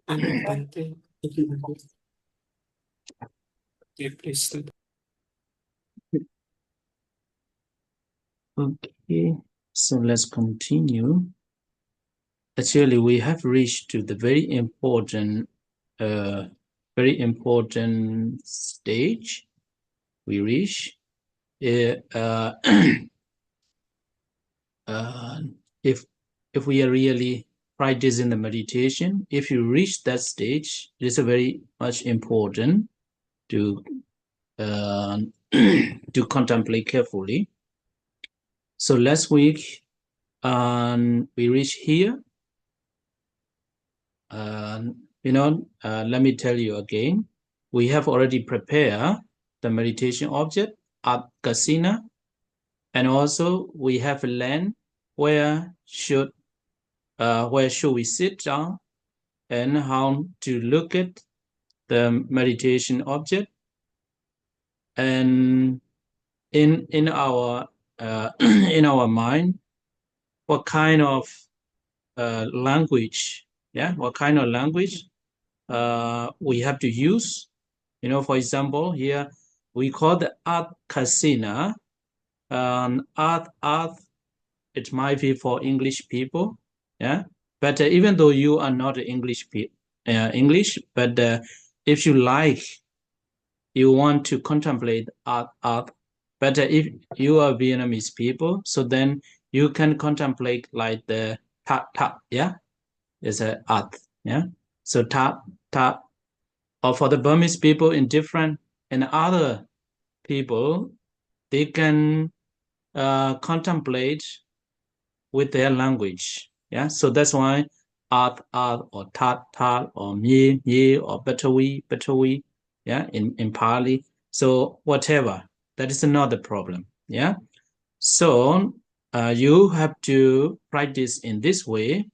Bante, thank you. Okay, please start. Okay, so let's continue. Actually, we have reached to the very important stage. We reach uh, uh, if we are really practicing the meditation. If you reach that stage, it is a very much important to to contemplate carefully. So last week, we reached here. Let me tell you again. We have already prepared the meditation object at Kasina, and also we have a land where should we sit down and how to look at the meditation object, and in our in our mind, what kind of language, what kind of language we have to use. For example, here we call the art casino. Art, it might be for English people, yeah. But even though you are not English, but if you like, you want to contemplate art. But if you are Vietnamese people, so then you can contemplate like the ta, yeah, is a art, yeah. So ta, or for the Burmese people in different and other people, they can contemplate with their language. Yeah, so that's why art, or tat, or mie, or betawi, yeah, in Pali. So whatever, that is another problem. Yeah, so you have to practice in this way.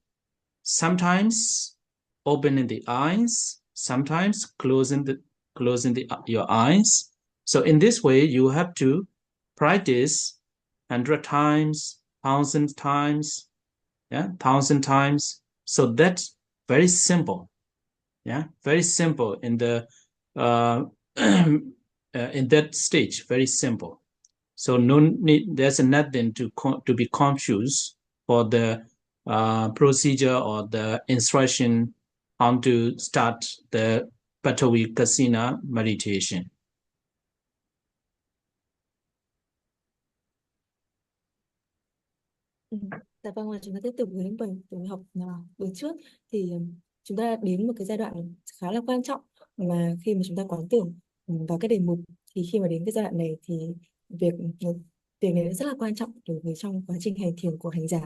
Sometimes opening the eyes, sometimes closing your eyes. So in this way, you have to practice 100 times, 1,000 times, yeah, 1,000 times. So that's very simple, yeah, very simple in the in that stage, very simple. So no need, there's nothing to be confused for the procedure or the instruction how to start the Batawi Kasina meditation. Dạ vâng, và chúng ta tiếp tục với buổi học buổi trước thì chúng ta đến một cái giai đoạn khá là quan trọng mà khi mà chúng ta quán tưởng vào cái đề mục, thì khi mà đến cái giai đoạn này thì việc việc này rất là quan trọng đối với trong quá trình hành thiền của hành giả.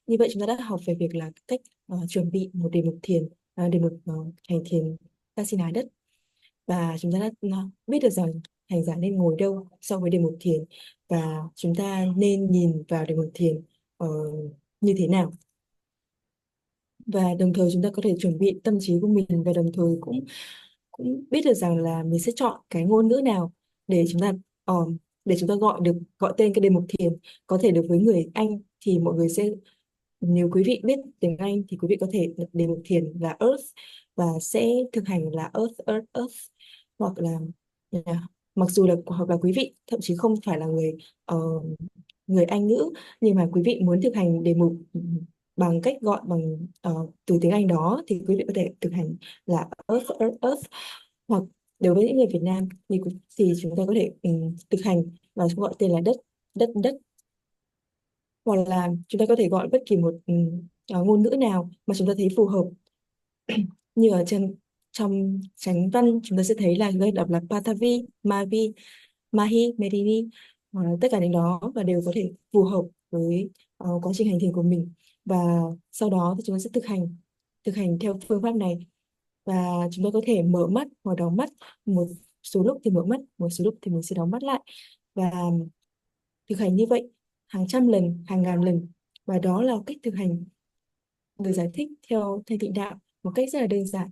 Như vậy chúng ta đã học về việc là cách chuẩn bị một đề mục thiền, đề mục hành thiền Kasina đất, và chúng ta đã biết được rằng hành giả nên ngồi đâu so với đề mục thiền, và chúng ta nên nhìn vào đề mục thiền như thế nào, và đồng thời chúng ta có thể chuẩn bị tâm trí của mình, và đồng thời cũng cũng biết được rằng là mình sẽ chọn cái ngôn ngữ nào để chúng ta gọi tên cái đề mục thiền. Có thể được với người Anh thì mọi người sẽ, nếu quý vị biết tiếng Anh thì quý vị có thể đề mục thiền là Earth và sẽ thực hành là Earth Earth Earth, hoặc là mặc dù là hoặc là quý vị thậm chí không phải là người Anh ngữ, nhưng mà quý vị muốn thực hành đề mục bằng cách gọi bằng từ tiếng Anh đó, thì quý vị có thể thực hành là Earth Earth Earth. Hoặc đối với những người Việt Nam thì chúng ta có thể thực hành và gọi tên là đất đất đất, hoặc là chúng ta có thể gọi bất kỳ một ngôn ngữ nào mà chúng ta thấy phù hợp. Như ở trong chánh văn chúng ta sẽ thấy là người đọc là Patavi, Mavi, Mahi, Medini, tất cả những đó và đều có thể phù hợp với quá trình hành thiền của mình. Và sau đó thì chúng ta sẽ thực hành theo phương pháp này, và chúng ta có thể mở mắt hoặc đóng mắt, một số lúc thì mở mắt, một số lúc thì mình sẽ đóng mắt lại, và thực hành như vậy hàng trăm lần, hàng ngàn lần. Và đó là cách thực hành được giải thích theo Thanh Tịnh Đạo một cách rất là đơn giản.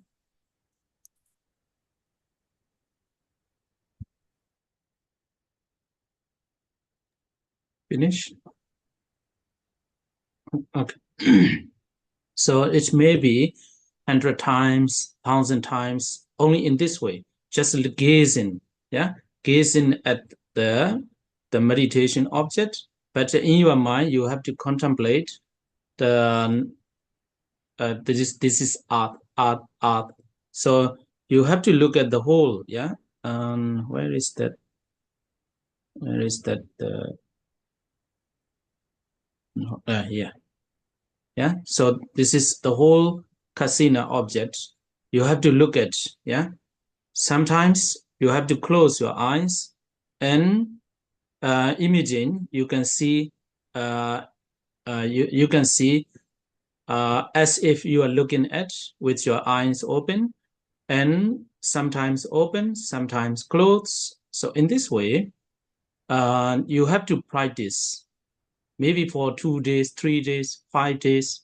Finish? Okay. So it may be 100 times, 1,000 times, only in this way, just gazing, gazing at the meditation object. But in your mind, you have to contemplate the this is art. So you have to look at the whole, where is that? Where is that? Here. So this is the whole kasina object. You have to look at. Sometimes you have to close your eyes and imagine. You can see. You can see as if you are looking at with your eyes open, and sometimes open, sometimes closed. So in this way, you have to practice maybe for 2 days, 3 days, 5 days.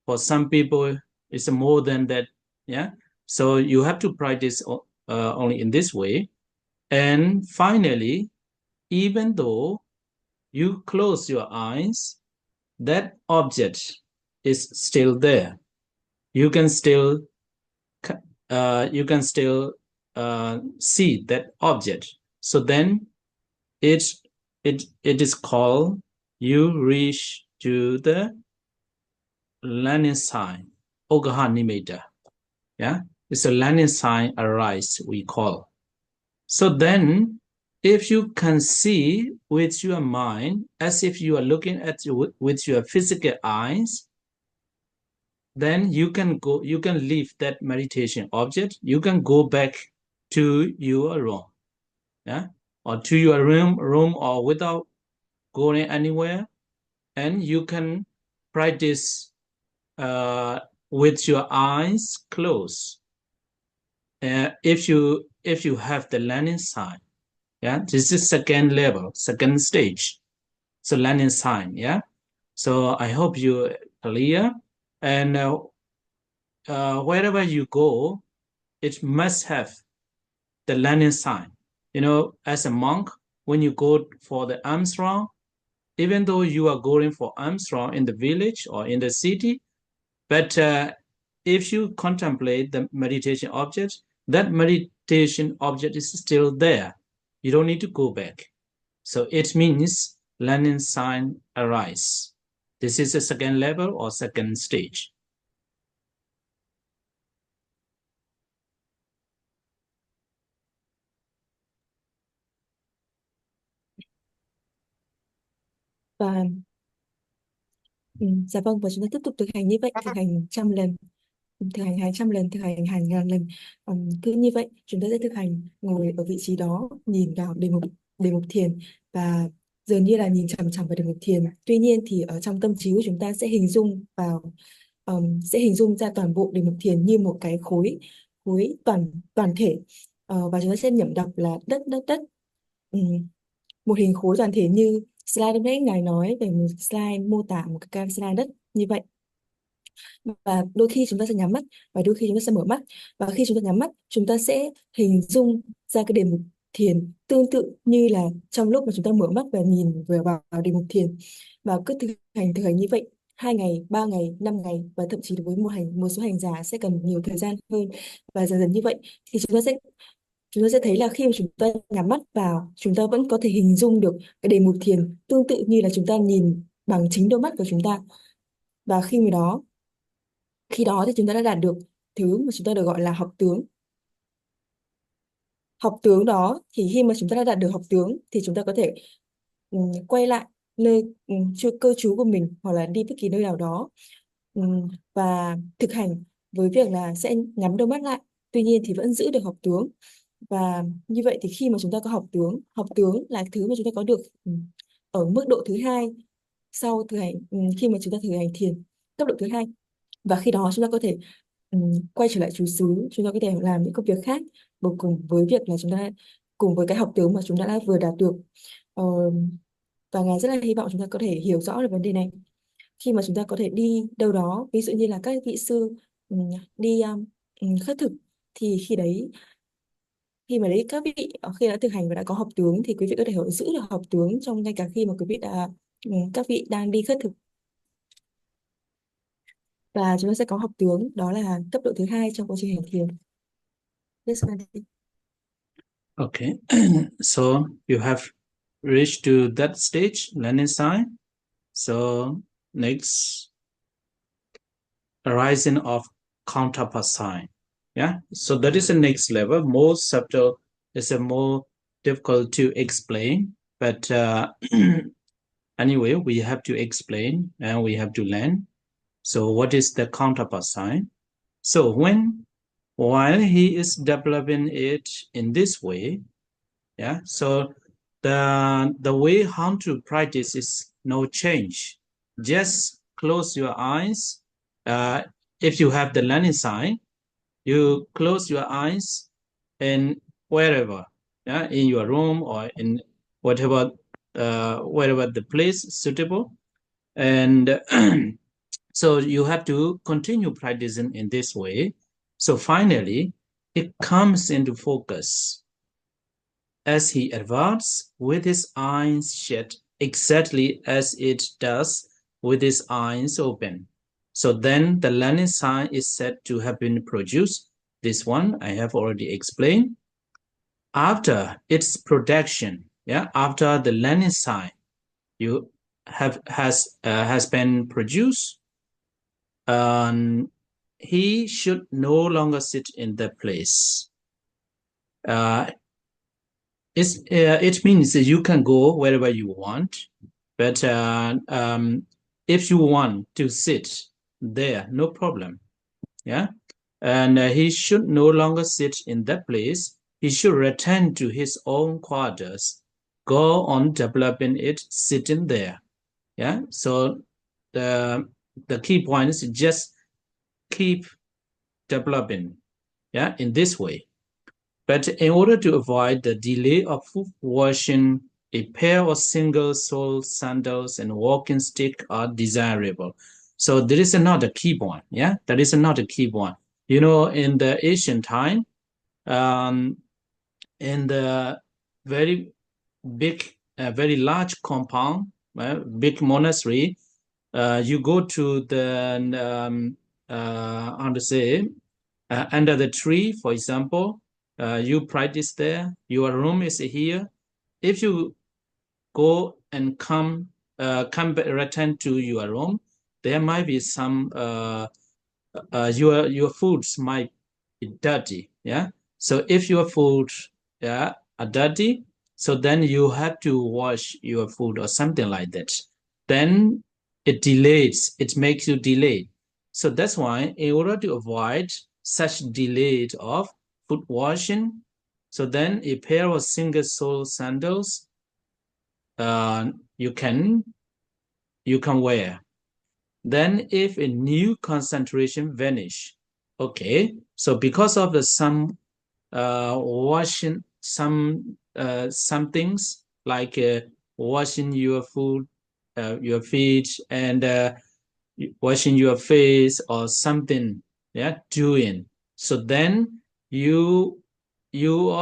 For some people, it's more than that. So you have to practice only in this way. And finally, even though you close your eyes, that object is still there. You can still see that object. So then it is called you reach to the landing sign, Ogaha Nimitta. It's a landing sign arise, we call. So then, if you can see with your mind, as if you are looking at with your physical eyes, then you can leave that meditation object. You can go back to your room, or to your room, or without going anywhere, and you can practice with your eyes closed. If you have the landing sign, this is second level, second stage. So landing sign, So I hope you clear. And wherever you go, it must have the landing sign. As a monk, when you go for the Armstrong, even though you are going for Armstrong in the village or in the city, but if you contemplate the meditation object, that meditation object is still there. You don't need to go back. So it means landing sign arise. This is a second level or second stage. Và dạ vâng, và chúng ta tiếp tục thực hành như vậy, thực hành 100 lần, thực hành 200 lần, thực hành hàng ngàn lần. Cứ như vậy chúng ta sẽ thực hành ngồi ở vị trí đó, nhìn vào đề mục thiền, và dường như là nhìn chằm chằm vào đề mục thiền. Tuy nhiên thì ở trong tâm trí của chúng ta sẽ hình dung ra toàn bộ đề mục thiền như một cái khối toàn thể. Và chúng ta sẽ nhẩm đọc là đất đất đất. Một hình khối toàn thể như slide lúc nãy ngài nói về một slide mô tả một cái slide đất như vậy. Và đôi khi chúng ta sẽ nhắm mắt và đôi khi chúng ta sẽ mở mắt, và khi chúng ta nhắm mắt chúng ta sẽ hình dung ra cái đề mục thiền tương tự như là trong lúc mà chúng ta mở mắt và nhìn vào đề mục thiền. Và cứ thực hành như vậy 2 ngày, 3 ngày, 5 ngày, và thậm chí với một số hành giả sẽ cần nhiều thời gian hơn. Và dần dần như vậy thì chúng ta sẽ thấy là khi mà chúng ta nhắm mắt vào, chúng ta vẫn có thể hình dung được cái đề mục thiền tương tự như là chúng ta nhìn bằng chính đôi mắt của chúng ta. Và khi đó thì chúng ta đã đạt được thứ mà chúng ta được gọi là học tướng. Học tướng đó thì khi mà chúng ta đã đạt được học tướng thì chúng ta có thể quay lại nơi cơ trú của mình, hoặc là đi bất kỳ nơi nào đó, và thực hành với việc là sẽ nhắm đôi mắt lại, tuy nhiên thì vẫn giữ được học tướng. Và như vậy thì khi mà chúng ta có học tướng là thứ mà chúng ta có được ở mức độ thứ hai sau thực hành, khi mà chúng ta thực hành thiền cấp độ thứ hai. Và khi đó chúng ta có thể quay trở lại trú xứ, chúng ta có thể làm những công việc khác cùng với việc là chúng ta cùng với cái học tướng mà chúng ta đã vừa đạt được. Và ngài rất là hy vọng chúng ta có thể hiểu rõ được vấn đề này. Khi mà chúng ta có thể đi đâu đó, ví dụ như là các vị sư đi khất thực, thì khi mà các vị khi đã thực hành và đã có học tướng thì quý vị có thể giữ được học tướng trong ngay cả khi mà quý vị các vị đang đi khất thực. Và chúng ta sẽ có học tướng, đó là cấp độ thứ hai trong quá trình hành thiền. Yes, Mandy. Okay, so you have reached to that stage, learning sign. So next, arising of counterpart sign. Yeah, so that is the next level. More subtle, is a more difficult to explain, but anyway, we have to explain and we have to learn. So what is the counterpart sign? So while he is developing it in this way, yeah, so the way how to practice is no change. Just close your eyes. If you have the learning sign, you close your eyes and wherever, yeah, in your room or in whatever, wherever the place is suitable. And so you have to continue practicing in this way. So finally, it comes into focus as he advances with his eyes shut, exactly as it does with his eyes open. So then the learning sign is said to have been produced. This one I have already explained. After its production, yeah, after the learning sign has been produced, he should no longer sit in the place. It means that you can go wherever you want, but if you want to sit there, no problem. Yeah, and he should no longer sit in that place. He should return to his own quarters, go on developing it, sitting there. Yeah, so the key point is just keep developing, yeah, in this way. But in order to avoid the delay of foot washing, a pair of single-sole sandals and walking stick are desirable. So there is another key point. Yeah, that is another key point. You know, in the ancient time, in the very big, very large compound, big monastery, you go to the how to say, under the tree, for example. You practice there. Your room is here. If you go and come return to your room, there might be some your foods might be dirty. Yeah. So if your food, yeah, are dirty, so then you have to wash your food or something like that. Then it delays. It makes you delay. So that's why, in order to avoid such delay of foot washing, so then a pair of single-sole sandals you can wear. Then if a new concentration vanish, okay, so because of the some washing some things like washing your food, your feet, and washing your face or something, yeah, doing, so then your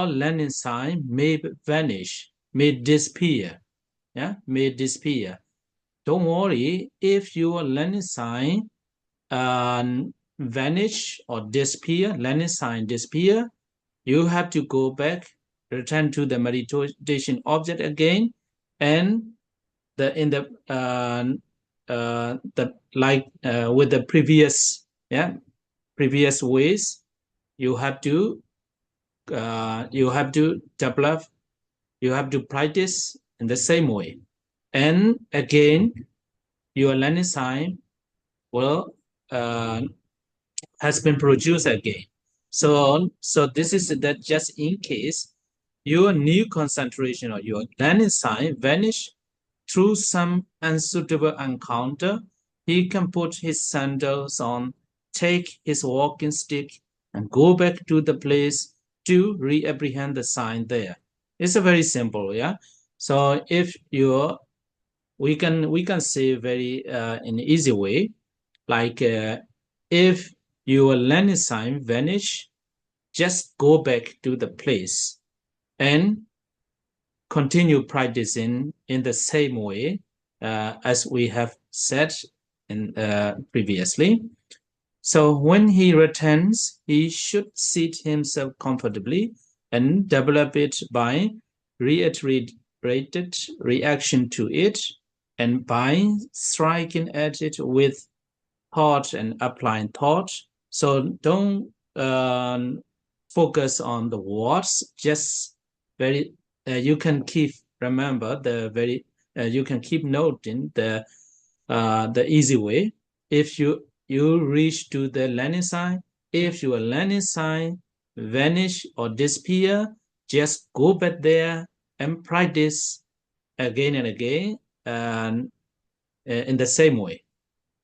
learning sign may vanish, may disappear, yeah, may disappear. Don't worry if your learning sign vanish or disappear, learning sign disappear, you have to go back, return to the meditation object again, and with the previous ways, you have to develop, you have to practice in the same way, and again your learning sign will has been produced again. So this is that just in case your new concentration or your learning sign vanish through some unsuitable encounter, he can put his sandals on, take his walking stick, and go back to the place to reapprehend the sign there. It's a very simple, yeah. So if you, we can say very in an easy way, like if your learning sign vanish, just go back to the place and continue practicing in the same way as we have said in previously. So when he returns, he should seat himself comfortably and develop it by reiterated reaction to it and by striking at it with thought and applying thought. So don't focus on the words, just very you can keep remember the very you can keep noting the easy way. If you reach to the landing sign, if your landing sign vanish or disappear, just go back there and practice again and again, and in the same way.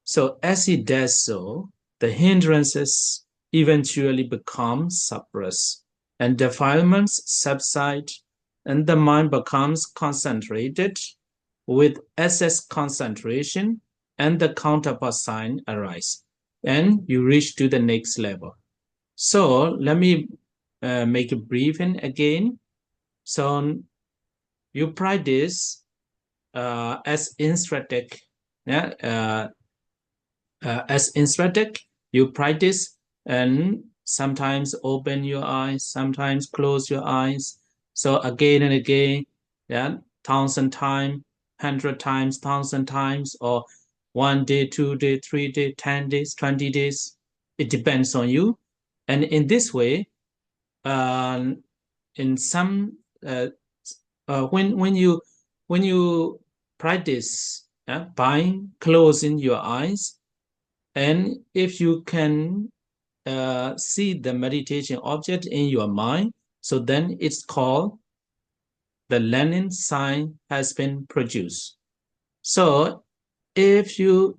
So as he does so, the hindrances eventually become suppressed and defilements subside, and the mind becomes concentrated with excess concentration, and the counterpart sign arise, and you reach to the next level. So let me make a briefing again. So you practice as instructed, yeah, as instructed, you practice and sometimes open your eyes, sometimes close your eyes. So again and again, yeah, 1,000 times, 100 times, 1,000 times, or 1 day, 2 day, 3 day, 10 days, 20 days. It depends on you. And in this way, in some when you practice by closing your eyes, and if you can see the meditation object in your mind, so then it's called the landing sign has been produced. So if you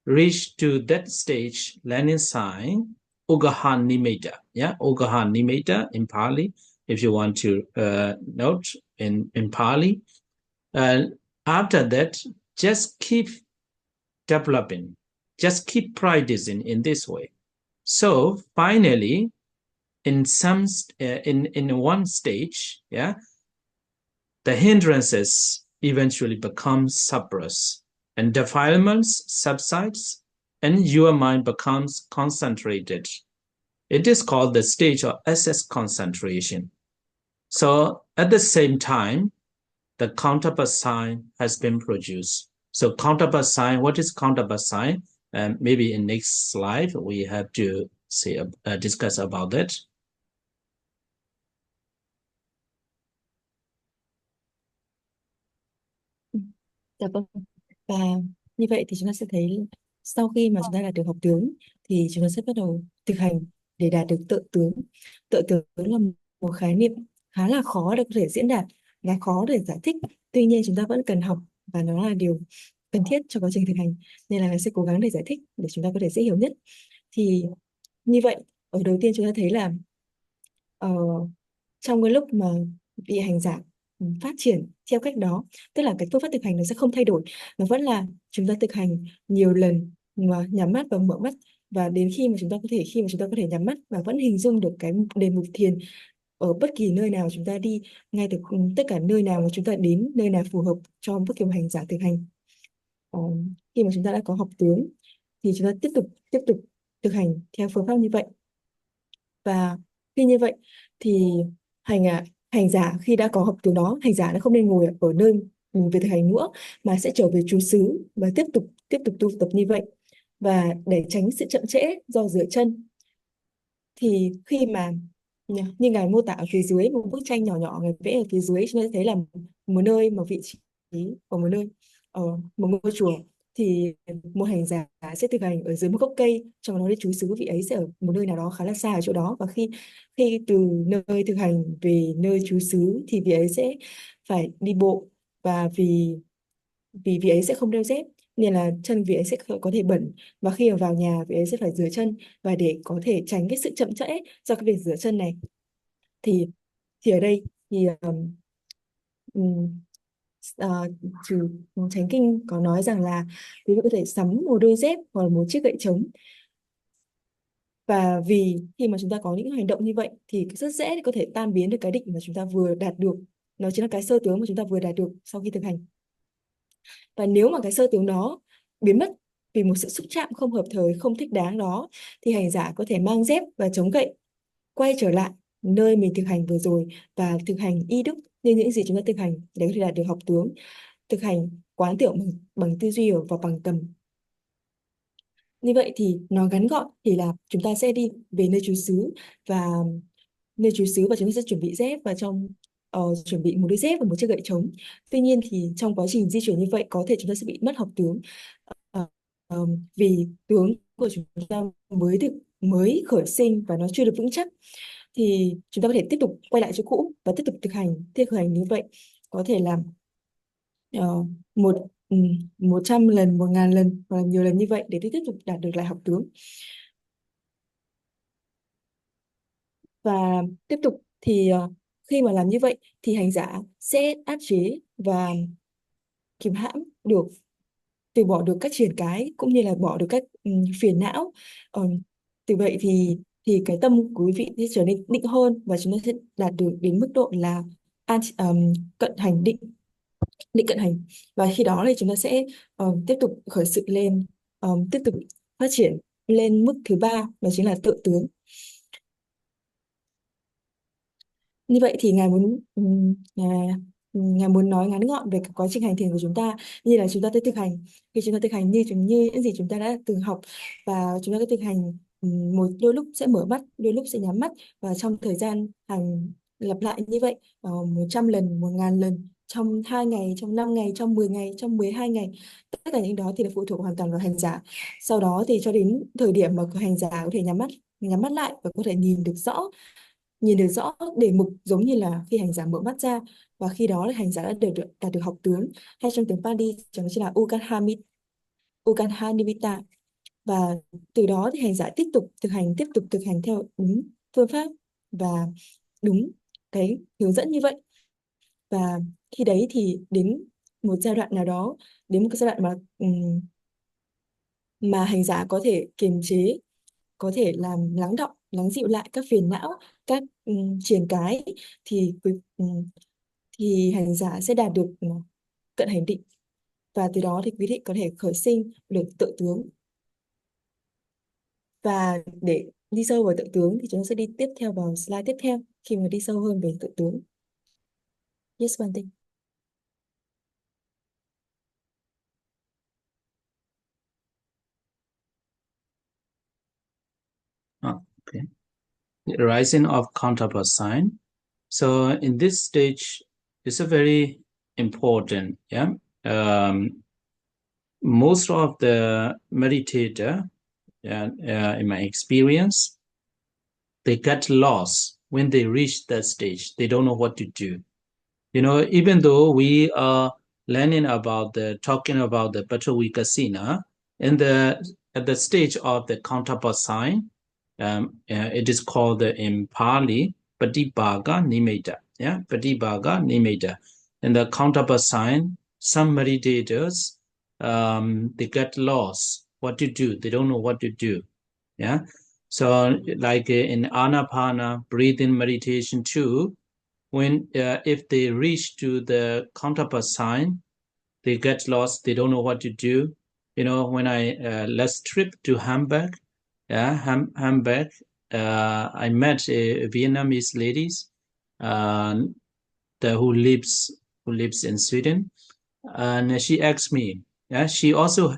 reach to that stage, landing sign, Ugaha Nimitta, yeah, Ugaha Nimitta in Pali, if you want to note in Pali. After that, just keep developing, just keep practicing in this way. So finally, in one stage, yeah, the hindrances eventually become suppressed, and defilements subsides, and your mind becomes concentrated. It is called the stage of excess concentration. So at the same time, the counterpart sign has been produced. So counterpart sign, what is counterpart sign? Maybe in next slide we have to discuss about that. Dạ vâng. Và như vậy thì chúng ta sẽ thấy sau khi mà chúng ta đạt được học tướng thì chúng ta sẽ bắt đầu thực hành để đạt được tự tướng. Tự tướng là một khái niệm khá là khó để có thể diễn đạt, là khó để giải thích. Tuy nhiên chúng ta vẫn cần học và nó là điều cần thiết cho quá trình thực hành. Nên là mình sẽ cố gắng để giải thích để chúng ta có thể dễ hiểu nhất. Thì như vậy, ở đầu tiên chúng ta thấy là trong cái lúc mà vị hành giả phát triển theo cách đó, tức là cái phương pháp thực hành nó sẽ không thay đổi, nó vẫn là chúng ta thực hành nhiều lần mà nhắm mắt và mở mắt, và đến khi mà chúng ta có thể nhắm mắt và vẫn hình dung được cái đề mục thiền ở bất kỳ nơi nào chúng ta đi, ngay từ tất cả nơi nào mà chúng ta đến, nơi nào phù hợp cho bất kỳ một hành giả thực hành. Khi mà chúng ta đã có học tướng thì chúng ta tiếp tục thực hành theo phương pháp như vậy. Và khi như vậy thì hành giả khi đã có học tướng đó, hành giả đã không nên ngồi ở nơi mình về thực hành nữa, mà sẽ trở về trú xứ và tiếp tục tu tập như vậy. Và để tránh sự chậm trễ do rửa chân thì khi mà như ngài mô tả ở phía dưới, một bức tranh nhỏ nhỏ ngài vẽ ở phía dưới, chúng ta thấy là một nơi mà vị trí ở một nơi ở một ngôi chùa thì một hành giả sẽ thực hành ở dưới một gốc cây, trong đó để trú xứ vị ấy sẽ ở một nơi nào đó khá là xa ở chỗ đó, và khi từ nơi thực hành về nơi trú xứ thì vị ấy sẽ phải đi bộ, và vì vị ấy sẽ không đeo dép nên là chân vị ấy sẽ có thể bẩn, và khi vào nhà vị ấy sẽ phải rửa chân. Và để có thể tránh cái sự chậm trễ do cái việc rửa chân này thì ở đây thì trừ Chánh Kinh có nói rằng là quý vị có thể sắm một đôi dép hoặc là một chiếc gậy trống. Và vì khi mà chúng ta có những hành động như vậy thì rất dễ để có thể tan biến được cái định mà chúng ta vừa đạt được. Nó chính là cái sơ tướng mà chúng ta vừa đạt được sau khi thực hành. Và nếu mà cái sơ tướng đó biến mất vì một sự xúc chạm không hợp thời, không thích đáng đó, thì hành giả có thể mang dép và chống gậy quay trở lại nơi mình thực hành vừa rồi và thực hành y đức như những gì chúng ta thực hành để có thể đạt được học tướng, thực hành quán tưởng bằng tư duy và bằng tầm. Như vậy thì nói ngắn gọn thì là chúng ta sẽ đi về nơi trú xứ và chúng ta sẽ chuẩn bị dép và chuẩn bị một đôi dép và một chiếc gậy trống. Tuy nhiên thì trong quá trình di chuyển như vậy có thể chúng ta sẽ bị mất học tướng. Ờ, vì tướng của chúng ta mới khởi sinh và nó chưa được vững chắc, thì chúng ta có thể tiếp tục quay lại chỗ cũ và tiếp tục thực hành như vậy, có thể làm ờ, một 100 lần, 1000 lần và nhiều lần như vậy để tiếp tục đạt được lại học tướng. Và tiếp tục thì khi mà làm như vậy thì hành giả sẽ áp chế và kìm hãm được, từ bỏ được các triển cái cũng như là bỏ được các phiền não. Từ vậy thì cái tâm của quý vị sẽ trở nên định hơn và chúng ta sẽ đạt được đến mức độ là cận hành định cận hành. Và khi đó thì chúng ta sẽ tiếp tục khởi sự lên, tiếp tục phát triển lên mức thứ ba, đó chính là tự tướng. Như vậy thì ngài muốn nói ngắn gọn về cái quá trình hành thiền của chúng ta, như là chúng ta sẽ thực hành, khi chúng ta thực hành như những gì chúng ta đã từng học, và chúng ta có thực hành một đôi lúc sẽ mở mắt, đôi lúc sẽ nhắm mắt, và trong thời gian hành lặp lại như vậy 100 lần, 1000 lần, trong 2 ngày, trong 5 ngày, trong 10 ngày, trong 12 ngày. Tất cả những đó thì là phụ thuộc hoàn toàn vào hành giả. Sau đó thì cho đến thời điểm mà hành giả có thể nhắm mắt lại và có thể nhìn được rõ đề mục, giống như là khi hành giả mở mắt ra, và khi đó là hành giả đã đạt được học tướng, hay trong tiếng Pali chúng chỉ là Ukanha. Và từ đó thì hành giả tiếp tục thực hành theo đúng phương pháp và đúng cái hướng dẫn như vậy. Và khi đấy thì đến một giai đoạn nào đó, đến một cái giai đoạn mà hành giả có thể kiềm chế, có thể làm lắng dịu lại các phiền não, các triền cái, thì thì hành giả sẽ đạt được cận hành định, và từ đó thì quý vị có thể khởi sinh được tự tướng. Và để đi sâu vào tự tướng thì chúng ta sẽ đi tiếp theo vào slide tiếp theo khi mà đi sâu hơn về tự tướng. Yes, Bante. Okay. The rising of counterpart sign. So in this stage, it's a very important. Yeah. Most of the meditator, in my experience, they get lost when they reach that stage. They don't know what to do. Even though we are learning talking about the Vipassana, at the stage of the counterpart sign, it is called in Pali Visuddhimagga Lecture. Yeah, Visuddhimagga Lecture. In the counterpart sign, some meditators they get lost. What to do? They don't know what to do. Yeah. So like in Anapana breathing meditation too, when if they reach to the counterpart sign, they get lost. They don't know what to do. When I last trip to Hamburg, Hamburg, I met a Vietnamese ladies who lives in Sweden, and she asked me. She also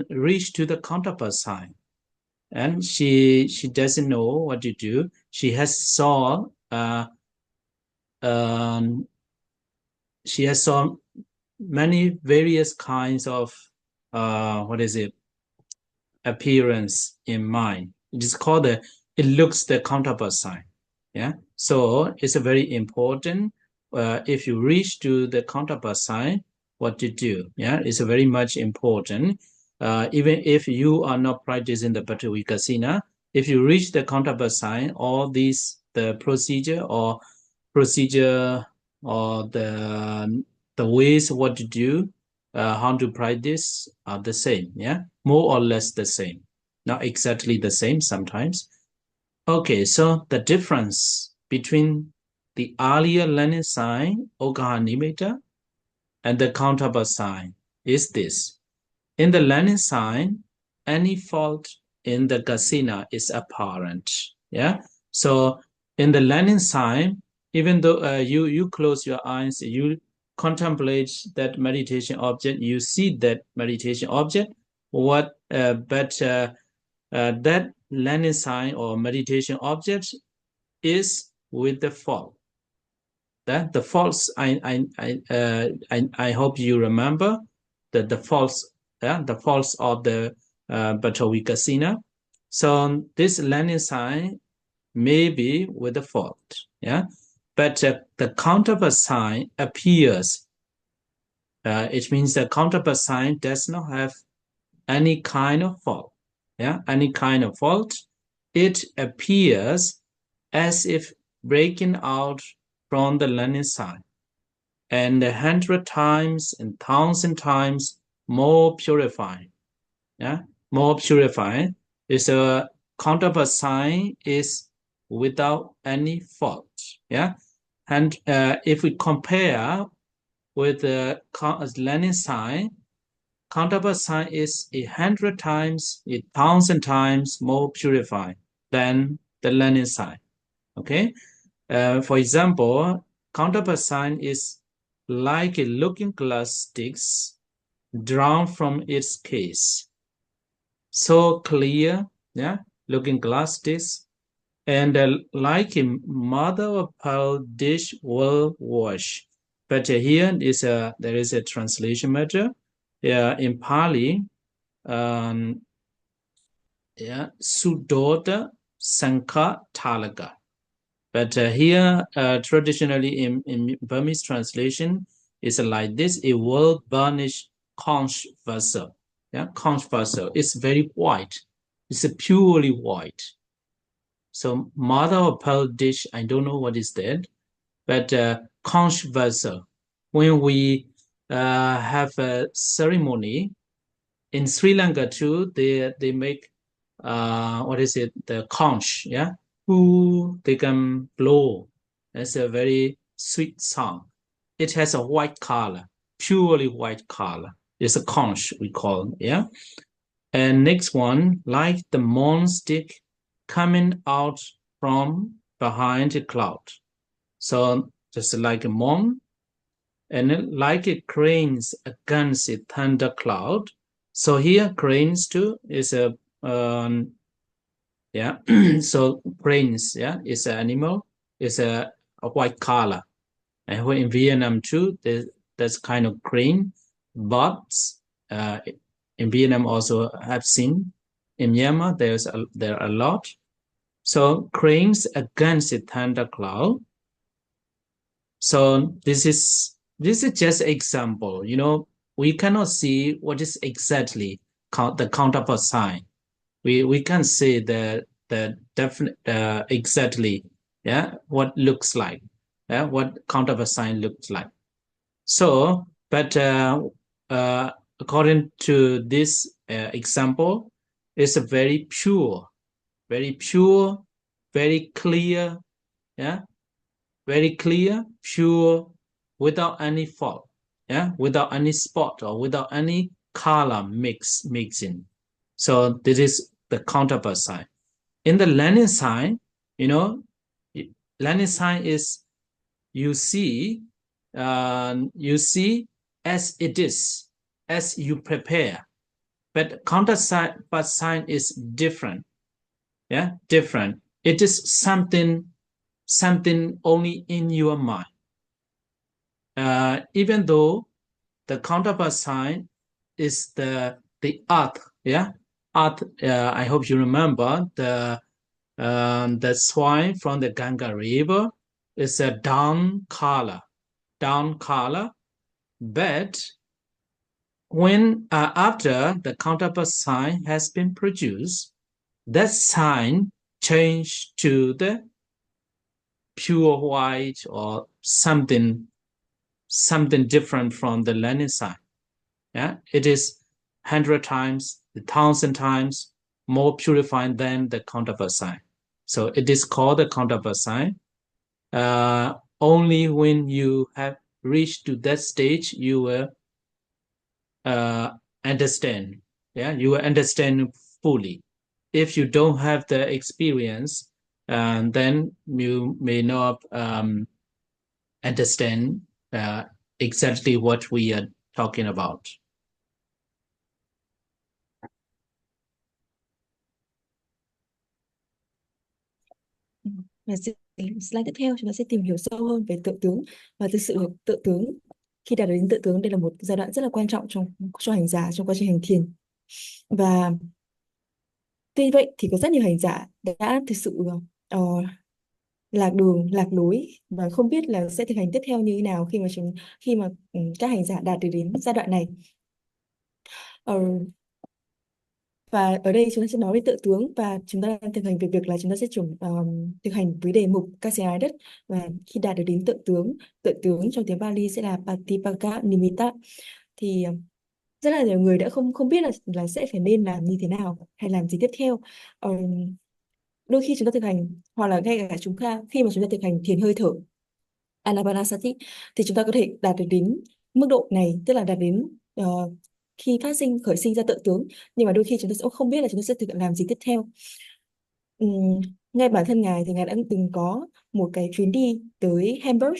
reached to the counterpart sign, and she doesn't know what to do. She has saw many various kinds of appearance in mind. It is called it looks the counterpart sign. Yeah, so it's a very important. If you reach to the counterpart sign, what to do? Yeah, it's a very much important. Even if you are not practicing the Vipassana, if you reach the counterpart sign, all these the procedure or the ways what to do, how to practice are the same. Yeah, more or less the same, not exactly the same sometimes. Okay, so the difference between the earlier learning sign, Okaha Nimitta, and the counterpart sign is this. In the learning sign, any fault in the kasina is apparent. Yeah. So in the learning sign, even though you close your eyes, you contemplate that meditation object, you see that meditation object. That learning sign or meditation object is with the fault. That the faults I hope you remember that the faults of the Bhattavika. So this learning sign may be with the fault, yeah, but the counterpart sign appears. It means the counterpart sign does not have any kind of fault, yeah, any kind of fault. It appears as if breaking out from the learning sign, and 100 times and 1,000 times more purifying. Yeah, more purifying is a counterpart sign is without any fault. Yeah, and if we compare with the learning sign, counterpart sign is 100 times, 1,000 times more purifying than the learning sign. Okay, for example, counterpart sign is like a looking glass sticks drawn from its case. So clear, yeah, looking glass sticks, and like a mother of pearl dish well washed. But here there is a translation matter. Yeah, in Pali, Sudota Sankha Talaga. But here, traditionally in Burmese translation, is like this: a well burnished conch vessel. Yeah, conch vessel. It's very white. It's a purely white. So mother of pearl dish, I don't know what is that, but conch vessel. When we have a ceremony in Sri Lanka too, they make what is it? The conch, yeah, who they can blow. It's a very sweet song. It has a white color, purely white color. It's a conch we call, yeah. And next one, like the moon stick coming out from behind a cloud. So just like a moon, and then like it cranes against a thunder cloud. So here cranes too is a yeah. So cranes, yeah, is an animal, is a white color. And in Vietnam too, there's kind of crane. But in Vietnam also have seen. In Myanmar, there are a lot. So cranes against the thundercloud. So this is just example. We cannot see what is exactly the counterpart sign. We can say the definite exactly, yeah, what looks like, yeah, what counterpart sign looks like. So, but according to this example, it's a very pure, very clear, yeah, very clear, pure, without any fault, yeah, without any spot or without any color mixing. So this is the counterpart sign. In the learning sign, learning sign is you see as it is, as you prepare. But counterpart sign is different. Yeah, different. It is something only in your mind. Even though the counterpart sign is the earth, yeah, earth. I hope you remember the swine from the Ganga River is a down color, but when after the counterpart sign has been produced, that sign changed to the pure white or something different from the learning sign. Yeah, it is 100 times, 1,000 times more purifying than the counterpart sign. So it is called the counterpart sign. Only when you have reached to that stage, you will understand. Yeah, you will understand fully. If you don't have the experience, then you may not understand exactly what we are talking about. Và slide tiếp theo chúng ta sẽ tìm hiểu sâu hơn về tự tướng. Và thực sự là tự tướng, khi đạt đến tự tướng, đây là một giai đoạn rất là quan trọng cho hành giả trong quá trình hành thiền. Và tuy vậy thì có rất nhiều hành giả đã thực sự ờ, lạc đường, lạc lối và không biết là sẽ thực hành tiếp theo như thế nào khi mà các hành giả đạt đến giai đoạn này. Ờ, và ở đây chúng ta sẽ nói về tự tướng, và chúng ta đang thực hành về việc là chúng ta sẽ thực hành với đề mục Kasina đất. Và khi đạt được đến tự tướng trong tiếng Pali sẽ là Patipaka Nimitta. Thì rất là nhiều người đã không biết là sẽ phải nên làm như thế nào hay làm gì tiếp theo. Ờ, Đôi khi chúng ta thực hành, hoặc là ngay cả khi mà chúng ta thực hành thiền hơi thở Anapanasati, thì chúng ta có thể đạt được đến mức độ này, tức là đạt đến khi khởi sinh ra tự tướng, nhưng mà đôi khi chúng ta sẽ không biết là chúng ta sẽ làm gì tiếp theo. Ngay bản thân ngài thì ngài đã từng có một cái chuyến đi tới Hamburg,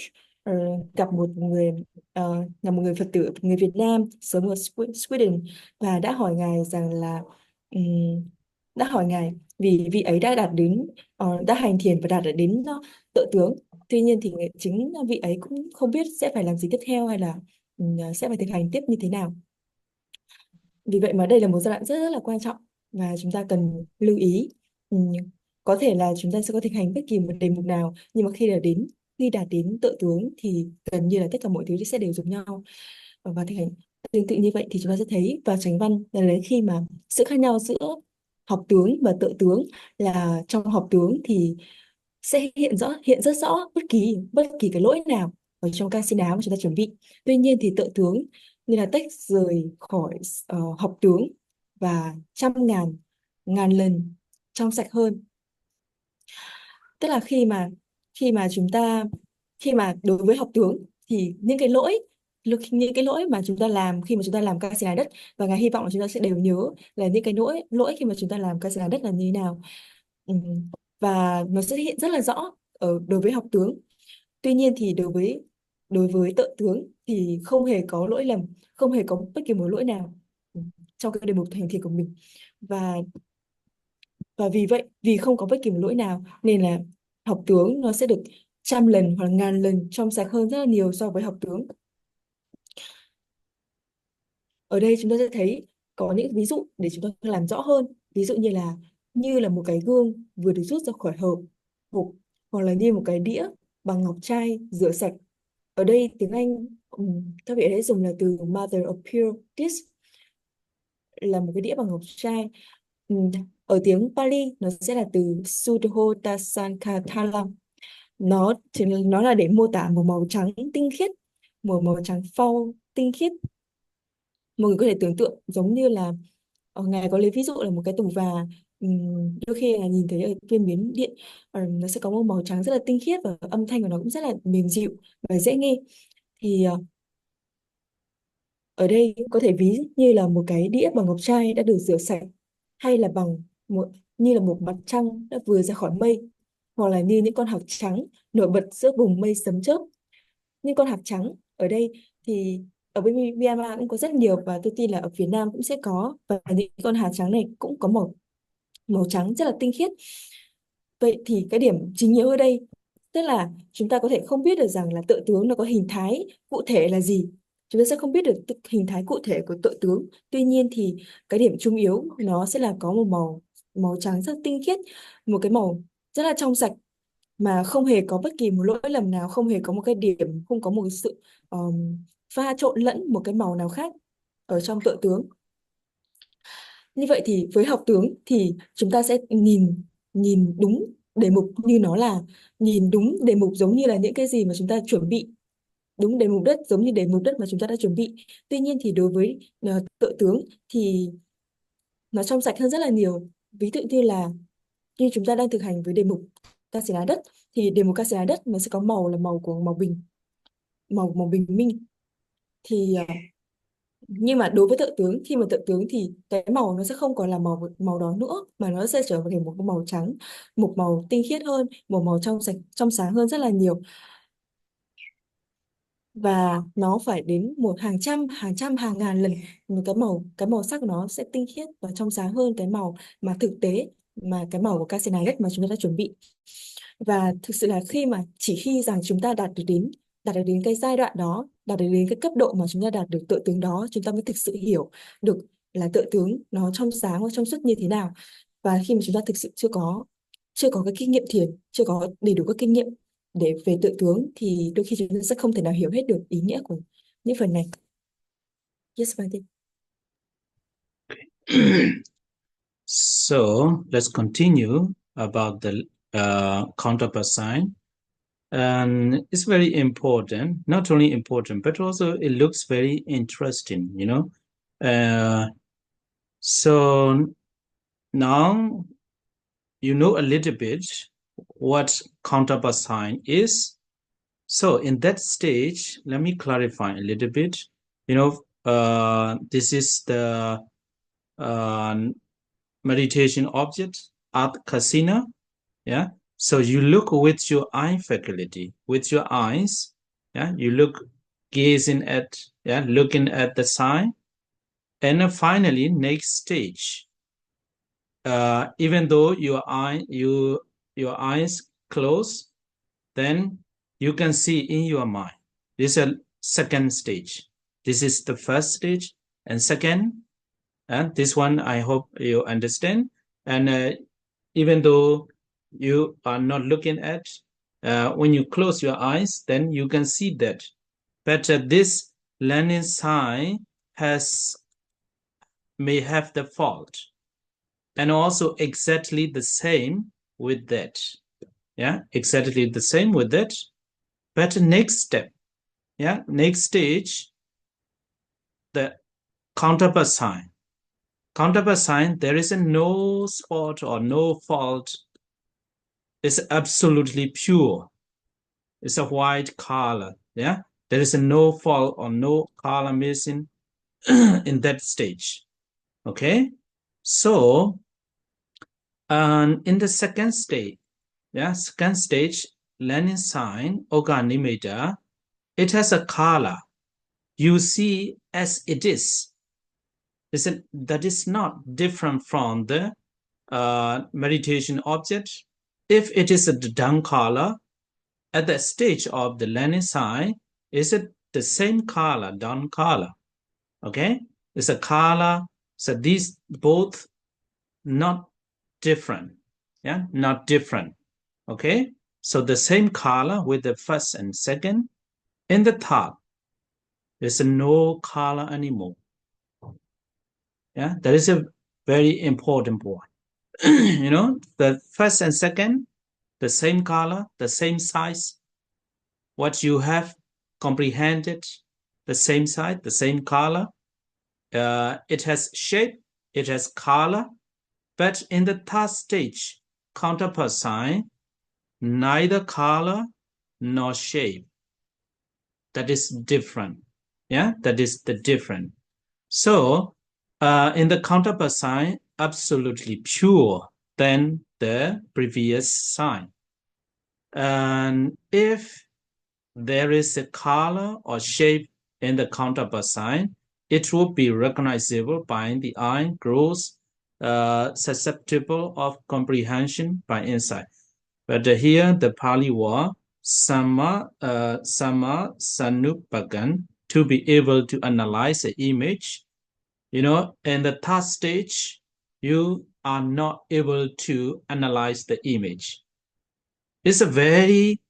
gặp một người Phật tử, người Việt Nam sống ở Sweden, và đã hỏi ngài rằng là đã hỏi ngài vì vị ấy đã đã hành thiền và đạt đến tự tướng. Tuy nhiên thì chính vị ấy cũng không biết sẽ phải làm gì tiếp theo, hay là sẽ phải thực hành tiếp như thế nào. Vì vậy mà đây là một giai đoạn rất là quan trọng và chúng ta cần lưu ý. Có thể là chúng ta sẽ có thực hành bất kỳ một đề mục nào, nhưng mà khi đạt đến tự tướng thì gần như là tất cả mọi thứ sẽ đều giống nhau. Và thực hành tương tự như vậy thì chúng ta sẽ thấy vào chánh văn là đấy, khi mà sự khác nhau giữa học tướng và tự tướng là trong học tướng thì sẽ hiện rất rõ bất kỳ cái lỗi nào ở trong casino mà chúng ta chuẩn bị. Tuy nhiên thì tự tướng như là tách rời khỏi học tướng và trăm ngàn lần trong sạch hơn. Tức là khi mà chúng ta khi mà đối với học tướng thì những cái lỗi mà chúng ta làm khi mà chúng ta làm casino đất, và ngài hy vọng là chúng ta sẽ đều nhớ là những cái lỗi khi mà chúng ta làm casino đất là như thế nào. Và nó sẽ hiện rất là rõ đối với học tướng. Tuy nhiên thì đối với tự tướng thì không hề có lỗi lầm, không hề có bất kỳ một lỗi nào trong cái đề mục hành thiền của mình. Và vì không có bất kỳ một lỗi nào nên là học tướng nó sẽ được trăm lần hoặc là ngàn lần trong sạch hơn rất là nhiều so với học tướng. Ở đây chúng ta sẽ thấy có những ví dụ để chúng ta làm rõ hơn. Ví dụ như là một cái gương vừa được rút ra khỏi hộp, hoặc là như một cái đĩa bằng ngọc trai rửa sạch. Ở đây tiếng Anh các vị ấy dùng là từ Mother of Pure Dish, là một cái đĩa bằng ngọc trai. Ở tiếng Pali nó sẽ là từ Suddho Sankathalam. Nó là để mô tả một màu trắng tinh khiết, một màu trắng phau tinh khiết. Mọi người có thể tưởng tượng giống như là ngài có lấy ví dụ là một cái tủ và đôi khi là nhìn thấy ở viên miến điện, nó sẽ có một màu trắng rất là tinh khiết và âm thanh của nó cũng rất là mềm dịu và dễ nghe. Thì ở đây có thể ví như là một cái đĩa bằng ngọc trai đã được rửa sạch, hay là như là một mặt trăng đã vừa ra khỏi mây, hoặc là như những con hạc trắng nổi bật giữa vùng mây sấm chớp. Những con hạc trắng ở đây thì ở bên Myanmar cũng có rất nhiều, và tôi tin là ở Việt Nam cũng sẽ có, và những con hạc trắng này cũng có màu trắng rất là tinh khiết. Vậy thì cái điểm chính yếu ở đây tức là chúng ta có thể không biết được rằng là tự tướng nó có hình thái cụ thể là gì. Chúng ta sẽ không biết được hình thái cụ thể của tự tướng. Tuy nhiên thì cái điểm chung yếu nó sẽ là có một màu trắng rất tinh khiết, một cái màu rất là trong sạch mà không hề có bất kỳ một lỗi lầm nào, không hề có một cái điểm, không có một sự pha trộn lẫn một cái màu nào khác ở trong tự tướng. Như vậy thì với học tướng thì chúng ta sẽ nhìn đúng đề mục như nó là, nhìn đúng đề mục giống như là những cái gì mà chúng ta chuẩn bị, đúng đề mục đất giống như đề mục đất mà chúng ta đã chuẩn bị. Tuy nhiên thì đối với tự tướng thì nó trong sạch hơn rất là nhiều. Ví dụ như chúng ta đang thực hành với đề mục Kasina đất, thì đề mục Kasina đất nó sẽ có màu là màu của màu bình minh. Thì Nhưng mà đối với tự tướng, khi mà tự tướng thì cái màu nó sẽ không còn là màu màu đó nữa, mà nó sẽ trở thành một cái màu trắng, một màu tinh khiết hơn, một màu trong sạch, trong sáng hơn rất là nhiều. Và nó phải đến một hàng ngàn lần một cái màu sắc của nó sẽ tinh khiết và trong sáng hơn cái màu mà thực tế, mà cái màu của Casenayet mà chúng ta đã chuẩn bị. Và thực sự là chỉ khi rằng chúng ta đạt được đến cái giai đoạn đó, đạt được đến cái cấp độ mà chúng ta đạt được tự tướng đó, chúng ta mới thực sự hiểu được là tự tướng nó trong sáng và trong suốt như thế nào. Và khi mà chúng ta thực sự chưa có cái kinh nghiệm thiền, chưa có đầy đủ các kinh nghiệm để về tự tướng, thì đôi khi chúng ta sẽ không thể nào hiểu hết được ý nghĩa của những phần này. Yes, Martin. So let's continue about the counterpart sign. And it's very important, not only important, but also it looks very interesting, you know. So now you know a little bit what counterpart sign is. So in that stage, let me clarify a little bit. You know, this is the meditation object at Kasina. Yeah. So you look with your eye faculty, with your eyes. Yeah. You look, gazing at, yeah, looking at the sign. And finally, next stage. Even though your eyes close, then you can see in your mind. This is a second stage. This is the first stage, and second, and this one I hope you understand. And even though you are not looking at, when you close your eyes, then you can see that. But this learning sign may have the fault, and also exactly the same with that. Yeah, exactly the same with that. But next step, yeah, next stage, the counterpart sign. Counterpart sign, there is no spot or no fault. It's absolutely pure. It's a white color. Yeah, there is no fault or no color missing in that stage. Okay, so in the second stage, yeah, second stage, learning sign, Oganimeda, it has a color. You see as it is. That is not different from the meditation object. If it is a dun color, at the stage of the learning sign, is it the same color, dun color? Okay, it's a color. So these both not different. Yeah, not different. Okay, so the same color with the first and second. In the third, there's no color anymore. Yeah, that is a very important point. You know, the first and second, the same color, the same size. What you have comprehended, the same size, the same color. It has shape, it has color. But in the third stage, counterpart sign, neither color nor shape. That is different. Yeah, that is the different. So in the counterpart sign, absolutely pure than the previous sign. And if there is a color or shape in the counterpart sign, it will be recognizable by the eye, grows susceptible of comprehension by insight. But here the Pali word sama sanupagan, to be able to analyze the image. You know, in the third stage, you are not able to analyze the image. It's a very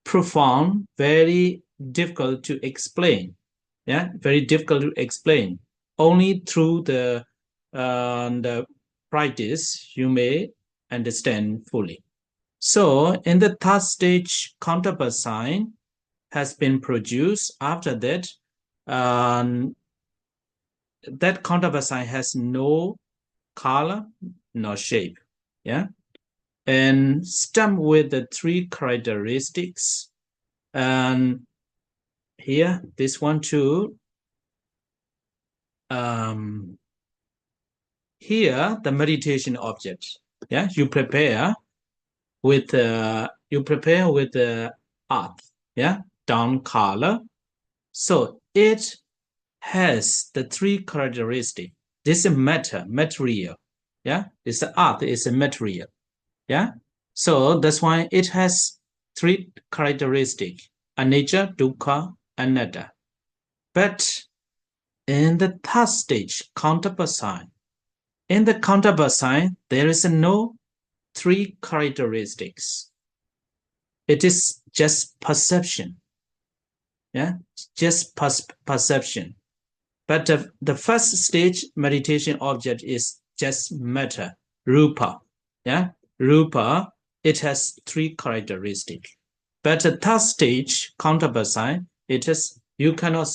profound, very difficult to explain. Yeah, very difficult to explain. Only through the practice you may understand fully. So in the third stage, counterpart sign has been produced. After that, that counterpart sign has no color nor shape. Yeah, and stamped with the three characteristics. And here, this one too, here the meditation object. Yeah, you prepare with earth. Yeah, down color. So it has the three characteristics. This is material. Yeah, it's the earth is a material. Yeah, so that's why it has three characteristics: anicca, dukkha, anatta. But in the third stage, counterpart sign, in the counterpart sign, there is no three characteristics. It is just perception. Yeah, just perception. But the first stage meditation object is just matter, rupa. Yeah, rupa, it has three characteristics. But the third stage, counterpart sign, it is, you cannot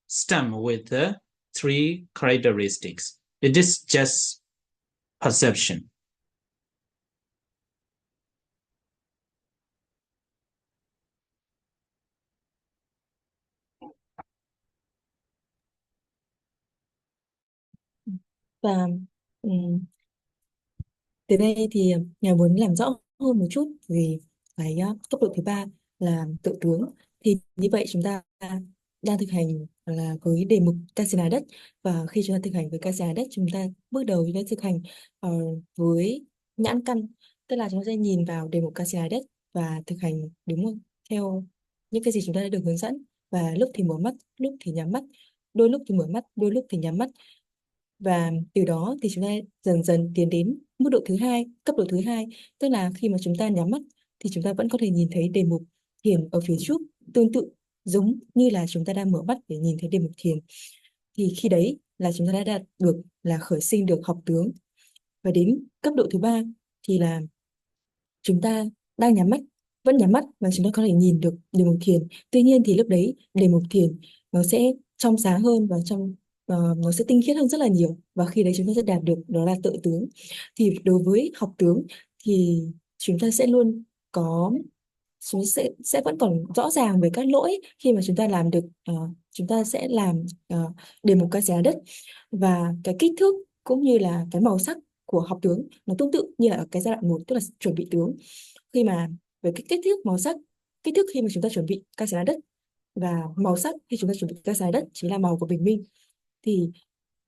stem with the three characteristics. It is just perception. Và từ đây thì nhà muốn làm rõ hơn một chút về cái cấp độ thứ ba là tự tướng. Thì như vậy chúng ta đang thực hành là với đề mục Kasina đất, và khi chúng ta thực hành với Kasina đất, chúng ta bước đầu chúng ta thực hành với nhãn căn, tức là chúng ta sẽ nhìn vào đề mục Kasina đất và thực hành đúng không? Theo những cái gì chúng ta đã được hướng dẫn, và lúc thì mở mắt, lúc thì nhắm mắt, đôi lúc thì mở mắt, đôi lúc thì nhắm mắt. Và từ đó thì chúng ta dần dần tiến đến mức độ thứ hai, cấp độ thứ hai, tức là khi mà chúng ta nhắm mắt thì chúng ta vẫn có thể nhìn thấy đề mục thiền ở phía trước, tương tự giống như là chúng ta đang mở mắt để nhìn thấy đề mục thiền. Thì khi đấy là chúng ta đã đạt được là khởi sinh được học tướng. Và đến cấp độ thứ ba thì là chúng ta đang nhắm mắt, vẫn nhắm mắt và chúng ta có thể nhìn được đề mục thiền. Tuy nhiên thì lúc đấy đề mục thiền nó sẽ trong sáng hơn và nó sẽ tinh khiết hơn rất là nhiều, và khi đấy chúng ta sẽ đạt được đó là tự tướng. Thì đối với học tướng thì chúng ta sẽ luôn có, chúng sẽ vẫn còn rõ ràng về các lỗi khi mà chúng ta làm được chúng ta sẽ làm đề mục ca giá đất, và cái kích thước cũng như là cái màu sắc của học tướng nó tương tự như là ở cái giai đoạn 1, tức là chuẩn bị tướng. Khi mà với cái kích thước màu sắc, kích thước khi mà chúng ta chuẩn bị ca giá đất và màu sắc khi chúng ta chuẩn bị ca giá đất chính là màu của bình minh, thì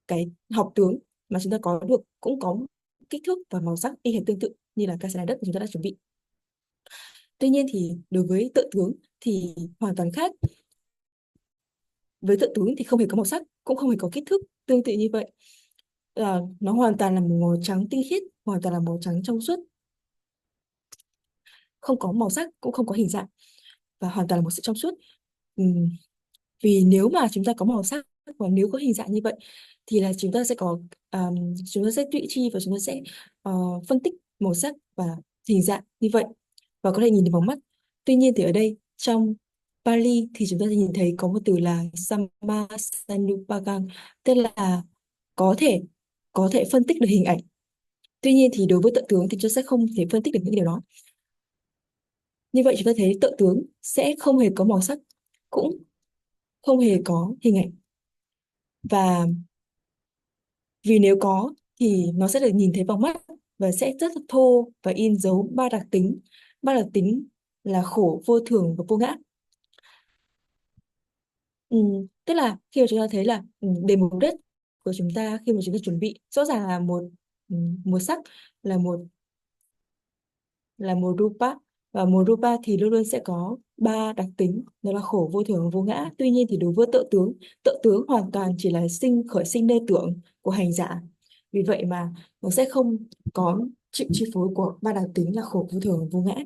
cái học tướng mà chúng ta có được cũng có kích thước và màu sắc y hệt tương tự như là ca giá đất mà chúng ta đã chuẩn bị. Tuy nhiên thì đối với tự tướng thì hoàn toàn khác. Với tự tướng thì không hề có màu sắc, cũng không hề có kích thước tương tự như vậy. Nó hoàn toàn là một màu trắng tinh khiết, hoàn toàn là màu trắng trong suốt, không có màu sắc, cũng không có hình dạng, và hoàn toàn là một sự trong suốt. Vì nếu mà chúng ta có màu sắc và nếu có hình dạng như vậy thì là chúng ta sẽ có chúng ta sẽ tụy chi và chúng ta sẽ phân tích màu sắc và hình dạng như vậy và có thể nhìn được bằng mắt. Tuy nhiên thì ở đây trong Pali thì chúng ta sẽ nhìn thấy có một từ là Samasanupagang, tức là có thể phân tích được hình ảnh. Tuy nhiên thì đối với tự tướng thì chúng ta sẽ không thể phân tích được những điều đó. Như vậy chúng ta thấy tự tướng sẽ không hề có màu sắc, cũng không hề có hình ảnh. Và vì nếu có thì nó sẽ được nhìn thấy bằng mắt và sẽ rất là thô và in dấu ba đặc tính. Ba đặc tính là khổ, vô thường và vô ngã. Tức là khi mà chúng ta thấy là đề mục đất của chúng ta khi mà chúng ta chuẩn bị rõ ràng là một sắc, là một rupa, và một rupa thì luôn luôn sẽ có ba đặc tính, đó là khổ, vô thường và vô ngã. Tuy nhiên thì đối với tự tướng hoàn toàn chỉ là khởi sinh nơi tưởng của hành giả, vì vậy mà nó sẽ không có chịu chi phối của ba đặc tính là khổ, vô thường và vô ngã.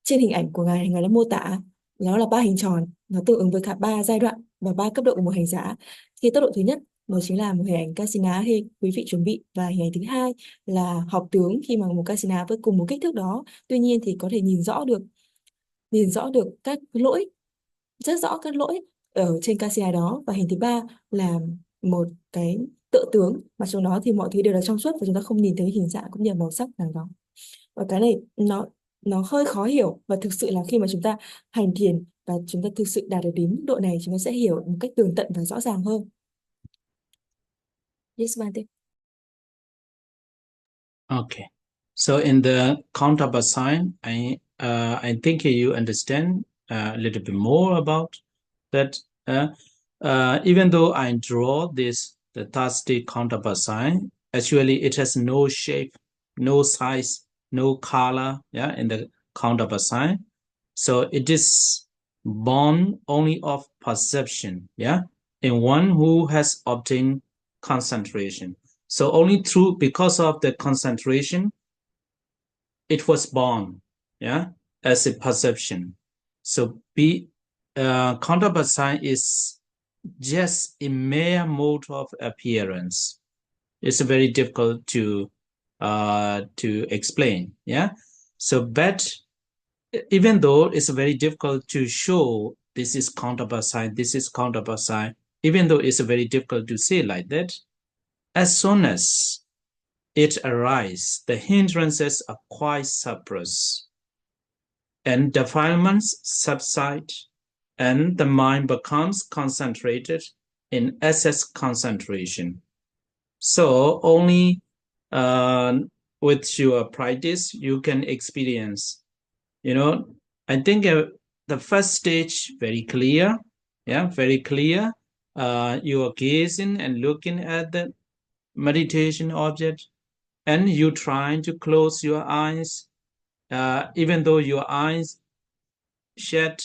Trên hình ảnh của ngài đã mô tả nó là ba hình tròn, nó tương ứng với cả ba giai đoạn và ba cấp độ của một hành giả. Thì tốc độ thứ nhất đó chính là một hình ảnh Kasina khi quý vị chuẩn bị, và hình ảnh thứ hai là học tướng khi mà một Kasina với cùng một kích thước đó, tuy nhiên thì có thể nhìn rõ được các lỗi, rất rõ các lỗi ở trên Kasina đó. Và hình thứ ba là một cái tự tướng mà trong đó thì mọi thứ đều là trong suốt và chúng ta không nhìn thấy hình dạng cũng như là màu sắc nào đó. Và cái này nó hơi khó hiểu, và thực sự là khi mà chúng ta hành thiền và chúng ta thực sự đạt được đến mức độ này, chúng ta sẽ hiểu một cách tường tận và rõ ràng hơn. Yes, Bante. Okay. So in the countable sign, I think you understand a little bit more about that. Even though I draw the thirsty countable sign, actually it has no shape, no size, no color, yeah, in the countable sign. So it is born only of perception, yeah, in one who has obtained concentration. So only because of the concentration, it was born, yeah, as a perception. So countable sign is just a mere mode of appearance. It's very difficult to explain, yeah. So, but even though it's very difficult to show this is countable sign, this is countable sign, even though it's very difficult to say like that, as soon as it arises, the hindrances are quite suppressed, and defilements subside, and the mind becomes concentrated in excess concentration. So only with your practice, you can experience, I think the first stage, very clear, yeah, very clear. You are gazing and looking at the meditation object, and you trying to close your eyes, even though your eyes shut,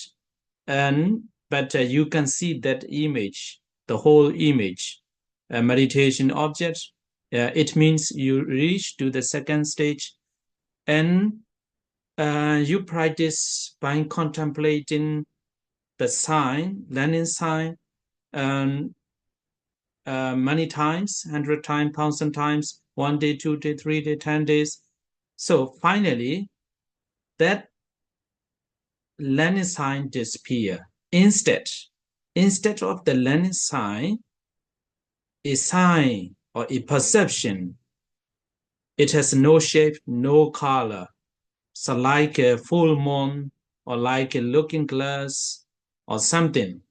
but you can see that image, the whole image, meditation object. It means you reach to the second stage, and you practice by contemplating the sign, learning sign, many times, 100 times, 1,000 times, 1 day, 2 day, 3 day, 10 days. So finally, that learning sign disappear. Instead of the learning sign, a sign or a perception, it has no shape, no color. So like a full moon or like a looking glass or something.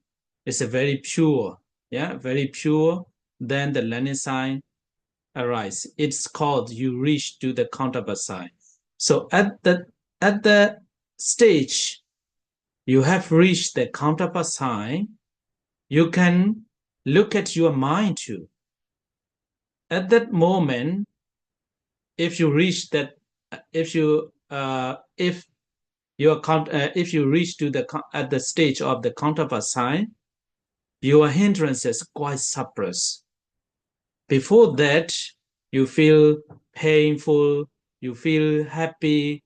It's a very pure, yeah, very pure. Then the learning sign arise. It's called you reach to the countable sign. So at the stage you have reached the countable sign, you can look at your mind too. At that moment, if you reach that, if you reach to the at the stage of the countable sign, your hindrances quite suppressed. Before that, you feel painful, you feel happy,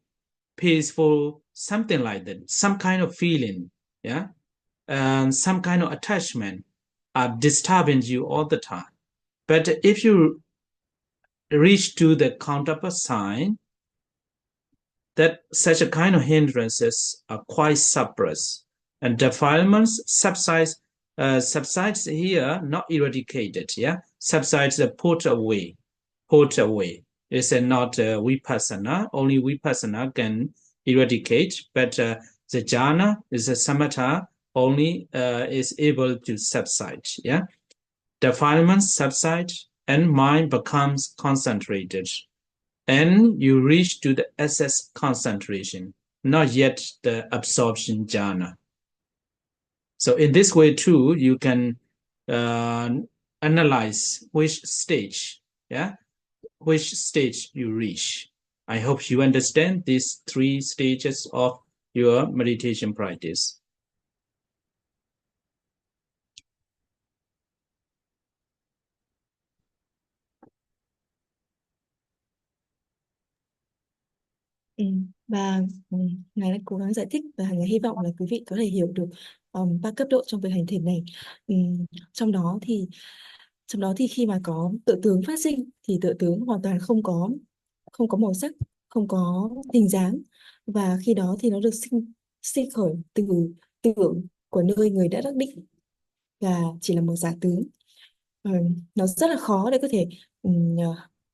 peaceful, something like that, some kind of feeling, yeah, and some kind of attachment are disturbing you all the time. But if you reach to the countable sign, that such a kind of hindrances are quite suppressed, and defilements subsides here, not eradicated, yeah, subsides put away. It's not vipassana. Only vipassana can eradicate, but the jhana is a samatha, only is able to subside, yeah. Defilements subside and mind becomes concentrated, and you reach to the excess concentration, not yet the absorption jhana. So in this way too, you can analyze which stage, yeah, which stage you reach. I hope you understand these 3 stages of your meditation practice. Và Ngài đã cố gắng giải thích và Ngài hy vọng là quý vị có thể hiểu được 3 cấp độ trong việc hành thiền này. Trong đó thì khi mà có tự tướng phát sinh thì tự tướng hoàn toàn không có màu sắc, không có hình dáng, và khi đó thì nó được sinh khởi từ tưởng của nơi người đã đắc định và chỉ là một giả tướng. Nó rất là khó để có thể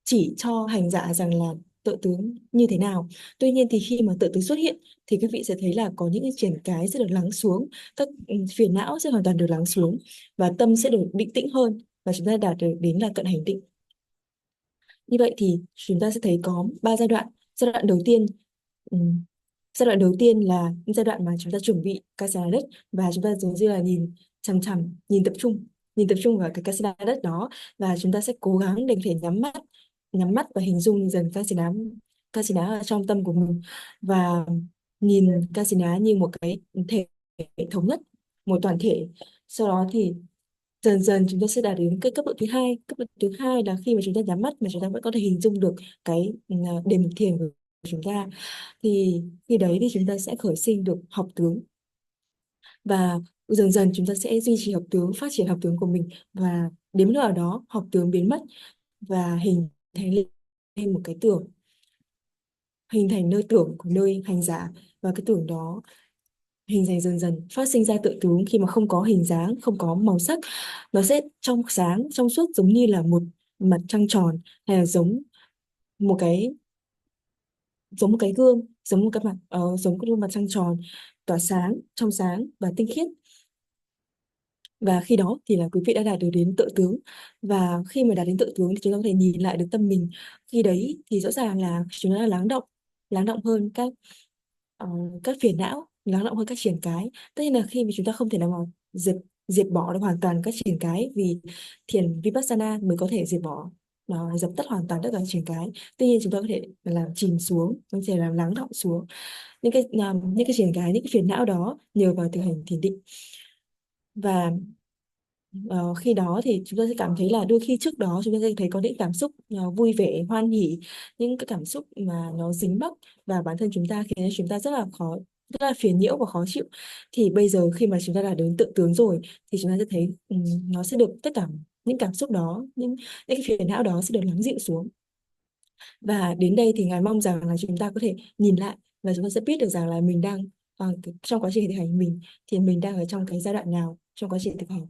chỉ cho hành giả rằng là tự tướng như thế nào. Tuy nhiên thì khi mà tự tướng xuất hiện thì quý vị sẽ thấy là có những cái triển cái sẽ được lắng xuống, các phiền não sẽ hoàn toàn được lắng xuống và tâm sẽ được định tĩnh hơn. và chúng ta đạt được đến là cận hành định. Như vậy thì chúng ta sẽ thấy có 3 giai đoạn. Giai đoạn đầu tiên giai đoạn đầu tiên là giai đoạn mà chúng ta chuẩn bị Kasana đất, và chúng ta giống như là nhìn chằm chằm, nhìn tập trung vào cái Kasana đất đó, và chúng ta sẽ cố gắng để có thể nhắm mắt và hình dung dần Kasana ở trong tâm của mình, và nhìn Kasana như một cái thể thống nhất, một toàn thể. Sau đó thì dần dần chúng ta sẽ đạt đến cái cấp độ thứ hai. Cấp độ thứ hai là khi mà chúng ta nhắm mắt mà chúng ta vẫn có thể hình dung được cái đề mục thiền của chúng ta, thì khi đấy thì chúng ta sẽ khởi sinh được học tướng, và dần dần chúng ta sẽ duy trì học tướng, phát triển học tướng của mình, và đến lúc nào đó học tướng biến mất và hình thành lên một cái tưởng, hình thành nơi tưởng của nơi hành giả, và cái tưởng đó hình thành dần dần phát sinh ra tự tướng khi mà không có hình dáng, không có màu sắc. Nó sẽ trong sáng trong suốt, giống như là một mặt trăng tròn, hay là một cái giống một cái gương, giống một cái mặt giống cái mặt trăng tròn, tỏa sáng, trong sáng và tinh khiết. Và khi đó thì là quý vị đã đạt được đến tự tướng, và khi mà đạt đến tự tướng thì chúng ta có thể nhìn lại được tâm mình. Khi đấy thì rõ ràng là chúng ta đã lắng động hơn các phiền não, lắng động hơn các triền cái. Tất nhiên là khi mà chúng ta không thể nào mà diệt bỏ được hoàn toàn các triền cái, vì thiền Vipassana mới có thể diệt bỏ, nó dập tắt hoàn toàn tất cả triền cái. Tuy nhiên chúng ta có thể làm chìm xuống, có thể làm lắng động xuống những cái triền cái, những cái phiền não đó nhờ vào thực hành thiền định. Và khi đó thì chúng ta sẽ cảm thấy là đôi khi trước đó chúng ta sẽ thấy có những cảm xúc vui vẻ, hoan hỉ, những cái cảm xúc mà nó dính mắc và bản thân chúng ta, khiến cho chúng ta rất là phiền nhiễu và khó chịu. Thì bây giờ khi mà chúng ta đã đến tự tướng rồi thì chúng ta sẽ thấy nó sẽ được tất cả những cảm xúc đó, những cái phiền não đó sẽ được lắng dịu xuống. Và đến đây thì Ngài mong rằng là chúng ta có thể nhìn lại và chúng ta sẽ biết được rằng là mình đang trong quá trình thực hành thì mình đang ở trong cái giai đoạn nào trong quá trình thực hành.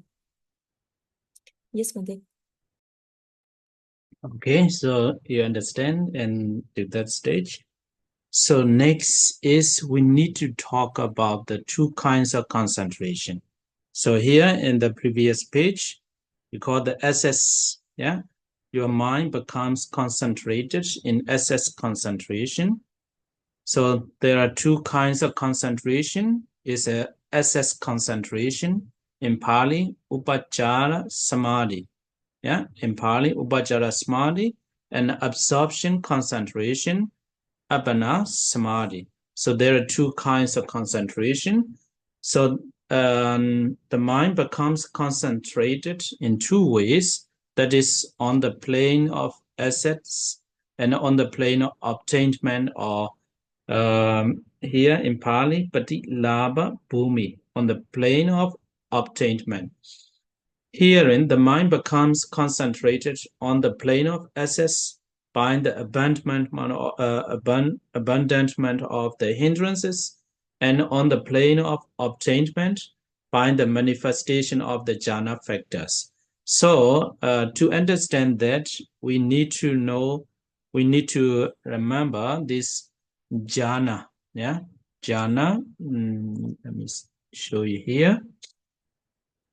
Yes, Conte. Okay, so you understand and to that stage. So next is we need to talk about the two kinds of concentration. So here in the previous page, you call the SS, yeah? Your mind becomes concentrated in SS concentration. So there are two kinds of concentration. Is a SS concentration, in Pali, Upachara Samadhi. Yeah, in Pali, Upachara Samadhi, and absorption concentration, Appana Samadhi. So there are two kinds of concentration. So the mind becomes concentrated in two ways. That is on the plane of assets and on the plane of obtainment, or here in Pali, Patilabha Bhumi, on the plane of obtainment. Herein, the mind becomes concentrated on the plane of assets by the abandonment of the hindrances, and on the plane of obtainment by the manifestation of the jhana factors. So to understand that, we need to remember this jhana. Yeah, jhana. Let me show you here.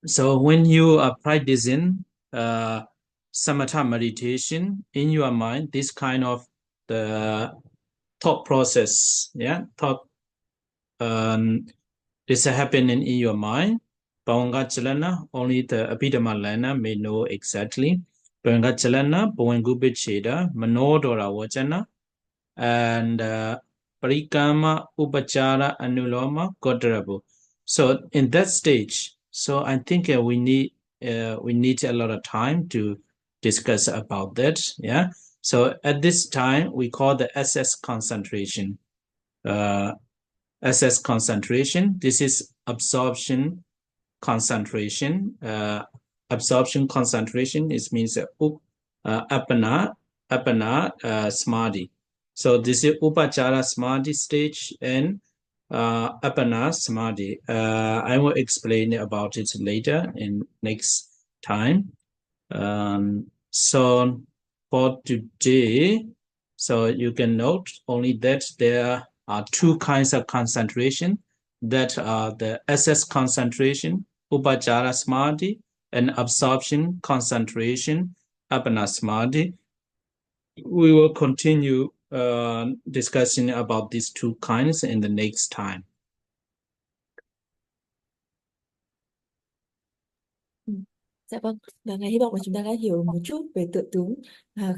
So when you are practicing samatha meditation in your mind, this kind of the thought process, thought is happening in your mind. Bhavanga Chalana, only the Abhidhamma Lana may know exactly. Bhavanga Chalana, Bhavangubicheda, Manodora Vachana, and Parikama Upachara Anuloma Godrabu. So in that stage, so I think we need a lot of time to discuss about that. Yeah. So at this time we call the SS concentration. SS concentration. This is absorption concentration. Absorption concentration means Appana Samadhi. So this is Upachara Samadhi stage and Appana Samadhi. I will explain about it later in next time. So for today, so you can note only that there are two kinds of concentration, that are the SS concentration, Upachara Samadhi, and absorption, concentration, apana samadhi. We will continue discussing about these two kinds in the next time. Dạ vâng, và ngài hy vọng là chúng ta đã hiểu một chút về tự tướng.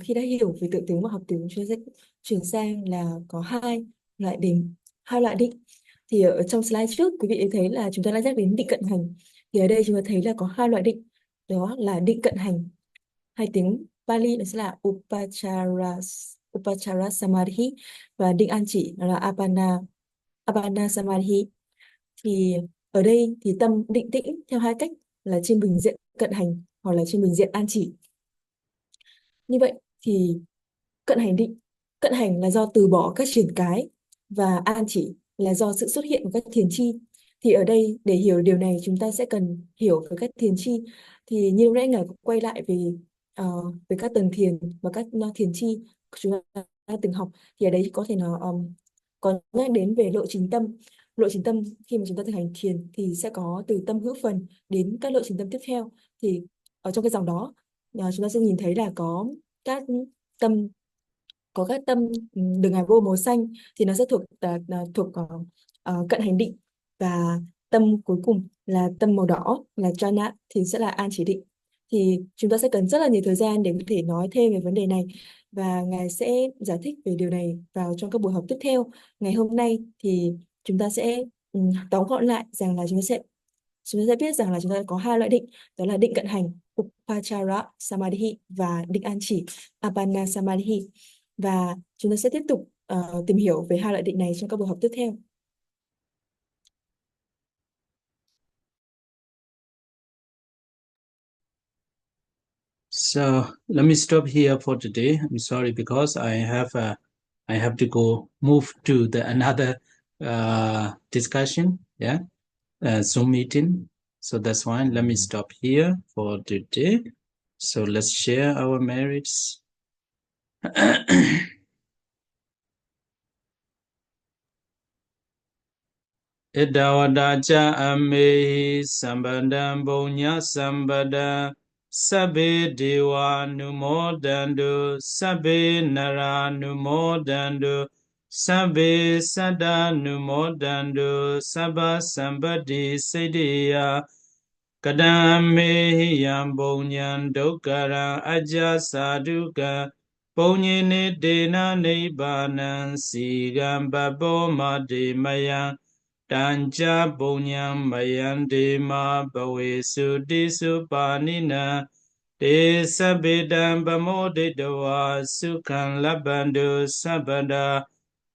Khi đã hiểu về tự tướng và học tướng, chúng ta sẽ chuyển sang là có hai loại định. Thì ở trong slide trước, quý vị thấy là chúng ta đã nhắc đến định cận hành. Thì ở đây chúng ta thấy là có hai loại định, đó là định cận hành. Hai tiếng Pali nó sẽ là Upachara Samadhi và định an chỉ là Apana Samadhi. Thì ở đây thì tâm định tĩnh theo hai cách là trên bình diện cận hành hoặc là trên bình diện an chỉ. Như vậy thì cận hành là do từ bỏ các triển cái và an chỉ là do sự xuất hiện của các thiền chi. Thì ở đây để hiểu điều này chúng ta sẽ cần hiểu về các thiền chi. Thì như lúc nãy ngài quay lại về các tầng thiền và các thiền chi chúng ta đã từng học, thì ở đấy có thể nó có nhắc đến về lộ trình tâm. Lộ trình tâm khi mà chúng ta thực hành thiền thì sẽ có từ tâm hữu phần đến các lộ trình tâm tiếp theo. Thì ở trong cái dòng đó chúng ta sẽ nhìn thấy là có các tâm đường ngài vô màu xanh thì nó sẽ thuộc cận hành định, và tâm cuối cùng là tâm màu đỏ là jhana thì sẽ là an chỉ định. Thì chúng ta sẽ cần rất là nhiều thời gian để có thể nói thêm về vấn đề này, và ngài sẽ giải thích về điều này vào trong các buổi học tiếp theo. Ngày hôm nay thì chúng ta sẽ tóm gọn lại rằng là chúng ta sẽ biết rằng là chúng ta có hai loại định, đó là định cận hành Upachara Samadhi và định an chỉ Apana Samadhi. Và chúng ta sẽ tiếp tục tìm hiểu về hai loại định này trong các buổi học tiếp theo. So let me stop here for today. I'm sorry because I have to go move to another discussion, Zoom meeting. So that's why let me stop here for today. So let's share our merits. Idawadacha amehi sambandam bonya sambada sabbe dewa numodandu sabbe nara numodandu sabbe sada numodandu sabba sambadi siddhiya kadamehi yam bonyan dokkaran ajja saduka ponyene dena nibbanan sigam babbo mademayan Tanja Bonyam Mayande Ma Bawesu Disu Panina De Sabedam Bamode Dawa Sukan Labando Sabada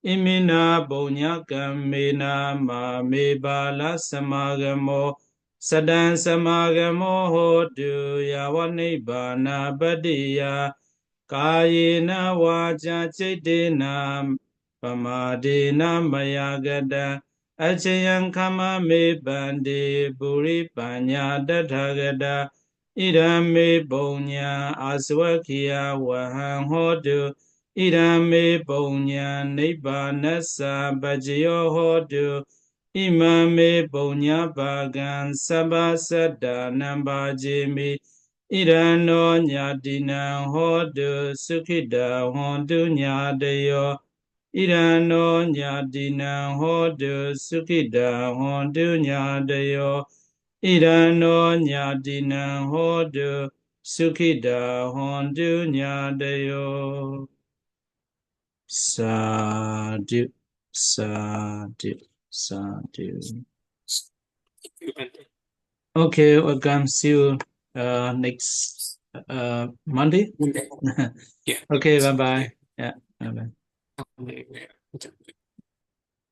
Imina Bonyakam Mena Ma Mebala Samagamo Sadan Samagamo Hodu Yawane Bana Badia Kayena Waja Chedena Pamadena Mayagada Achayan kama me bande buri panya dathagada idame bonya aswakiya wahan hodu idame bonya nibbanasa bajyo hodu imame bonya bagan sabasada nambajimi idano nyadina hodu sukhida hodu nyadayo Irano nyadina hodu sukhida hodu nyadayo. Irano nyadina hodu sukhida hodu nyadayo. Sadhu, sadhu, sadhu. Okay, welcome. See you next Monday. Monday. Yeah. Okay, bye bye. Yeah, bye bye. Yeah.